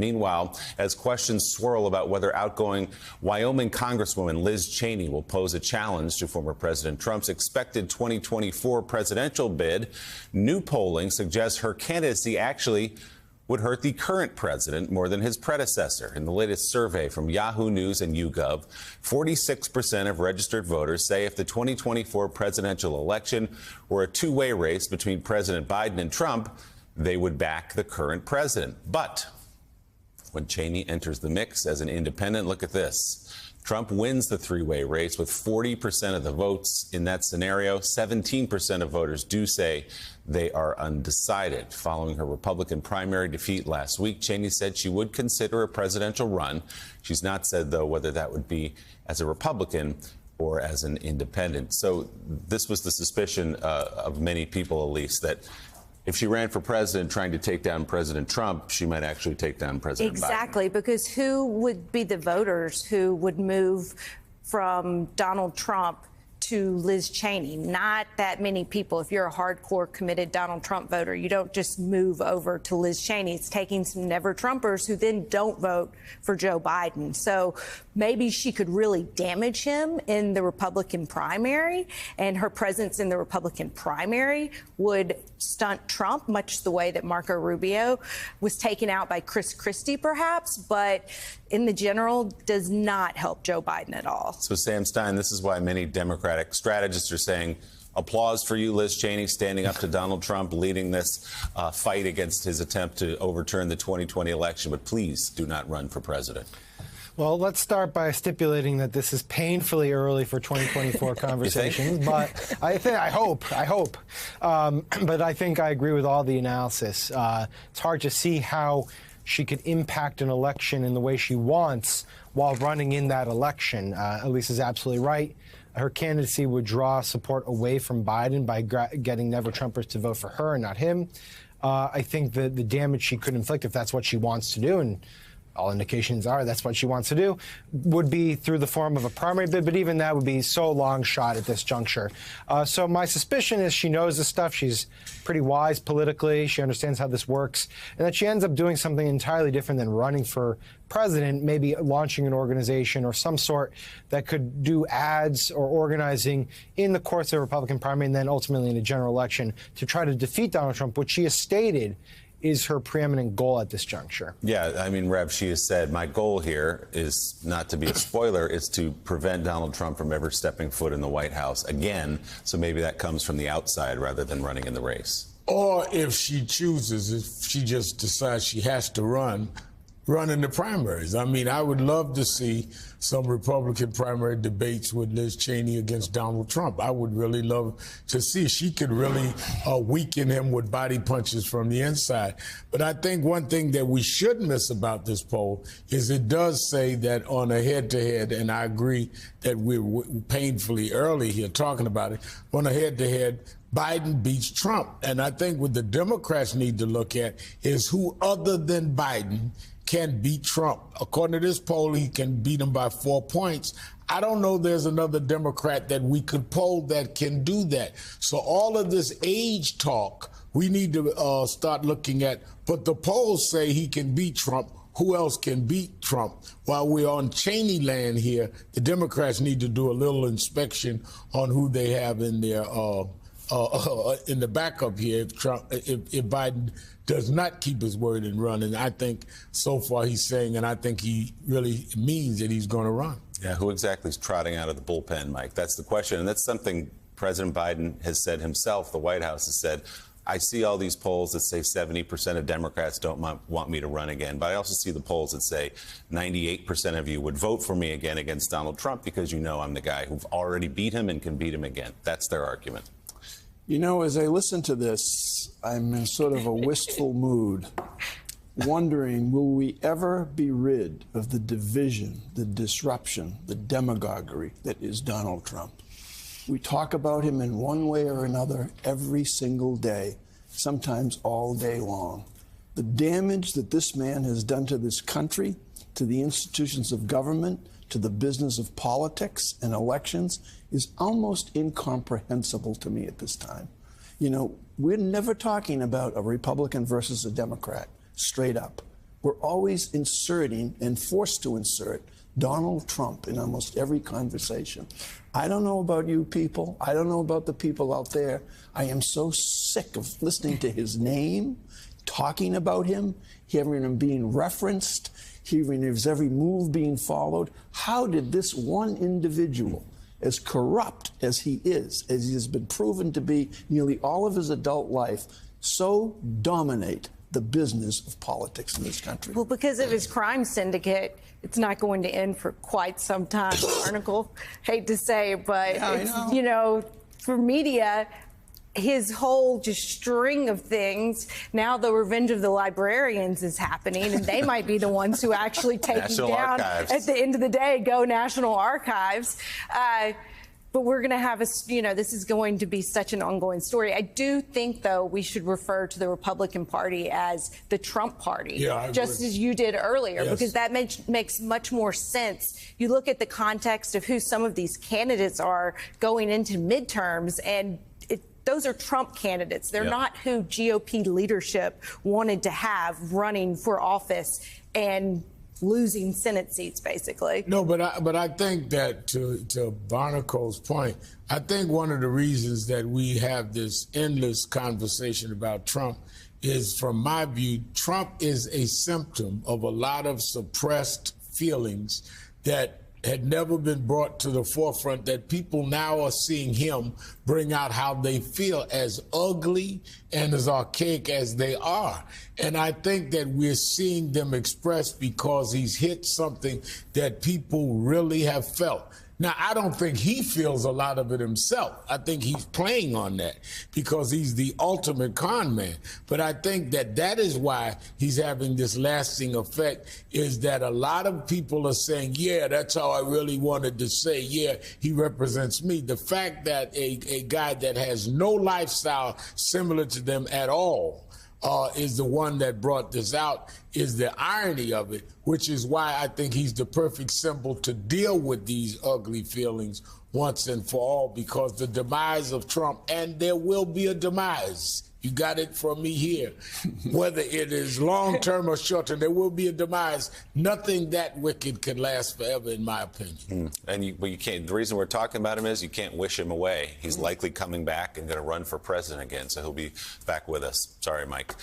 Meanwhile, as questions swirl about whether outgoing Wyoming Congresswoman Liz Cheney will pose a challenge to former President Trump's expected 2024 presidential bid, new polling suggests her candidacy actually would hurt the current president more than his predecessor. In the latest survey from Yahoo News and YouGov, 46% of registered voters say if the 2024 presidential election were a two-way race between President Biden and Trump, they would back the current president. But when Cheney enters the mix as an independent, look at this. Trump wins the three-way race with 40% of the votes. In that scenario, 17% of voters do say they are undecided. Following her Republican primary defeat last week, Cheney said she would consider a presidential run. She's not said, though, whether that would be as a Republican or as an independent. So this was the suspicion of many people, at least, that if she ran for president trying to take down President Trump, she might actually take down President Biden. Exactly, because who would be the voters who would move from Donald Trump to Liz Cheney? Not that many people. If you're a hardcore committed Donald Trump voter, you don't just move over to Liz Cheney. It's taking some never-Trumpers who then don't vote for Joe Biden. So maybe she could really damage him in the Republican primary, and her presence in the Republican primary would stunt Trump, much the way that Marco Rubio was taken out by Chris Christie, perhaps, but in the general does not help Joe Biden at all. So, Sam Stein, this is why many Democratic strategists are saying applause for you, Liz Cheney, standing up to Donald Trump, leading this fight against his attempt to overturn the 2020 election. But please do not run for president. Well, let's start by stipulating that this is painfully early for 2024 conversations. But I hope. But I think I agree with all the analysis. It's hard to see how she could impact an election in the way she wants while running in that election. Elise is absolutely right. Her candidacy would draw support away from Biden by getting never-Trumpers to vote for her and not him. I think that the damage she could inflict, if that's what she wants to do, and all indications are that's what she wants to do, would be through the form of a primary bid, but even that would be so long shot at this juncture. So my suspicion is she knows this stuff. She's pretty wise politically. She understands how this works, and that she ends up doing something entirely different than running for president, maybe launching an organization or some sort that could do ads or organizing in the course of a Republican primary and then ultimately in a general election to try to defeat Donald Trump, which she has stated is her preeminent goal at this juncture. Yeah, I mean, Rev, she has said, my goal here is not to be a spoiler, is to prevent Donald Trump from ever stepping foot in the White House again. So maybe that comes from the outside rather than running in the race. Or if she chooses, if she just decides she has to run in the primaries. I mean, I would love to see some Republican primary debates with Liz Cheney against Donald Trump. I would really love to see. She could really weaken him with body punches from the inside. But I think one thing that we shouldn't miss about this poll is it does say that on a head-to-head, and I agree that we're painfully early here talking about it, on a head-to-head, Biden beats Trump. And I think what the Democrats need to look at is who other than Biden can beat Trump. According to this poll, he can beat him by 4 points. I don't know there's another Democrat that we could poll that can do that. So all of this age talk, we need to start looking at, but the polls say he can beat Trump. Who else can beat Trump? While we're on Cheney land here, the Democrats need to do a little inspection on who they have in their in the backup here if Biden does not keep his word and run. And I think so far he's saying, and I think he really means that he's going to run. Yeah, who exactly is trotting out of the bullpen, Mike? That's the question. And that's something President Biden has said himself. The White House has said, I see all these polls that say 70% of Democrats don't want me to run again. But I also see the polls that say 98% of you would vote for me again against Donald Trump because you know I'm the guy who've already beat him and can beat him again. That's their argument. You know, as I listen to this, I'm in sort of a wistful mood, wondering, will we ever be rid of the division, the disruption, the demagoguery that is Donald Trump? We talk about him in one way or another every single day, sometimes all day long. The damage that this man has done to this country, to the institutions of government, to the business of politics and elections is almost incomprehensible to me at this time. You know, we're never talking about a Republican versus a Democrat, straight up. we're always inserting and forced to insert Donald Trump in almost every conversation. I don't know about you people. I don't know about the people out there. I am so sick of listening to his name, talking about him, hearing him being referenced, hearing his every move being followed. How did this one individual, as corrupt as he has been proven to be nearly all of his adult life, so dominate the business of politics in this country? Well, because of his crime syndicate, it's not going to end for quite some time. Article, hate to say it, but Yeah, it's, you know, for media, his whole just string of things. Now the revenge of the librarians is happening, and they might be the ones who actually take him National down Archives. at the end of the day. Go National Archives. But we're going to have this is going to be such an ongoing story. I do think, though, we should refer to the Republican Party as the Trump Party, just as you did earlier, because that makes much more sense. You look at the context of who some of these candidates are going into midterms, and those are Trump candidates. They're not who GOP leadership wanted to have running for office and losing Senate seats, basically. No, but I think that to Barnico's point, I think one of the reasons that we have this endless conversation about Trump is, from my view, Trump is a symptom of a lot of suppressed feelings that had never been brought to the forefront, that people now are seeing him bring out how they feel, as ugly and as archaic as they are. And I think that we're seeing them expressed because he's hit something that people really have felt. Now, I don't think he feels a lot of it himself. I think he's playing on that because he's the ultimate con man. But I think that that is why he's having this lasting effect, is that a lot of people are saying, yeah, that's how I really wanted to say, yeah, he represents me. The fact that a guy that has no lifestyle similar to them at all is the one that brought this out, is the irony of it, which is why I think he's the perfect symbol to deal with these ugly feelings once and for all, because the demise of Trump, and there will be a demise. You got it from me here. Whether it is long-term or short-term, there will be a demise. Nothing that wicked can last forever, in my opinion. But you can't. The reason we're talking about him is you can't wish him away. He's likely coming back and going to run for president again, so he'll be back with us. Sorry, Mike.